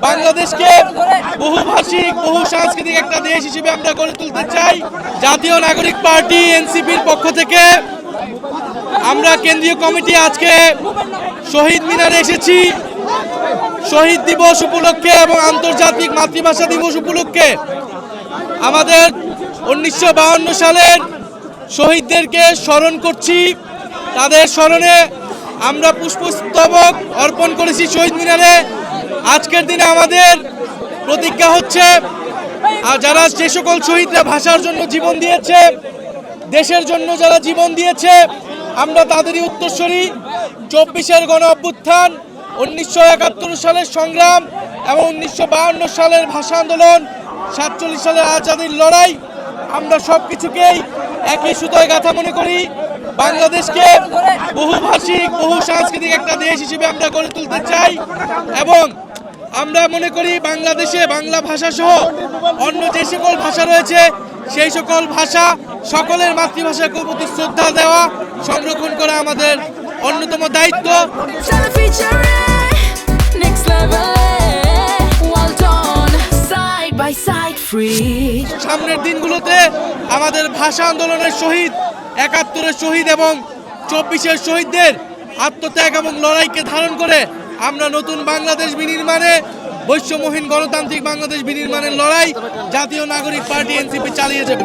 বাংলাদেশকে বহুভাষিক বহু সাংস্কৃতিক একটা দেশ হিসেবে আমরা গড়ে তুলতে চাই। জাতীয় নাগরিক পার্টি এনসিপির পক্ষ থেকে আমরা কেন্দ্রীয় কমিটি আজকে শহীদ মিনারে এসেছি শহীদ দিবস উপলক্ষে এবং আন্তর্জাতিক মাতৃভাষা দিবস উপলক্ষে আমাদের 1952 সালের শহীদদেরকে স্মরণ করছি। তাদের স্মরণে আমরা পুষ্পস্তবক অর্পণ করেছি শহীদ মিনারে। আজকের দিনে আমাদের প্রতিজ্ঞা হচ্ছে যারা যে সকল শহীদরা ভাষার জন্য জীবন দিয়েছে, দেশের জন্য যারা জীবন দিয়েছে, আমরা তাদেরই উত্তরসূরি। 24-এর গণ অভ্যুত্থান, 1971 সালের সংগ্রাম এবং 1952 সালের ভাষা আন্দোলন, 47 সালের আজাদির লড়াই, আমরা সব কিছুকেই একই সুতোয় গাঁথা মনে করি। বাংলাদেশকে বহুভাষিক বহু সাংস্কৃতিক একটা দেশ হিসেবে আমরা গড়ে তুলতে চাই এবং আমরা মনে করি বাংলাদেশে বাংলা ভাষা সহ অন্য যে সকল ভাষা রয়েছে সেই সকল ভাষা সকলের মাতৃভাষার প্রতি শ্রদ্ধা দেওয়া, সংরক্ষণ করা আমাদের অন্যতম দায়িত্ব। সামনের দিনগুলোতে আমাদের ভাষা আন্দোলনের শহীদ, 71-এর শহীদ এবং 24-এর শহীদদের আত্মত্যাগ এবং লড়াইকে ধারণ করে আমরা নতুন বাংলাদেশ বিনির্মাণে, বৈষম্যহীন গণতান্ত্রিক বাংলাদেশ বিনির্মাণের লড়াই জাতীয় নাগরিক পার্টি এনসিপি চালিয়ে যাবে।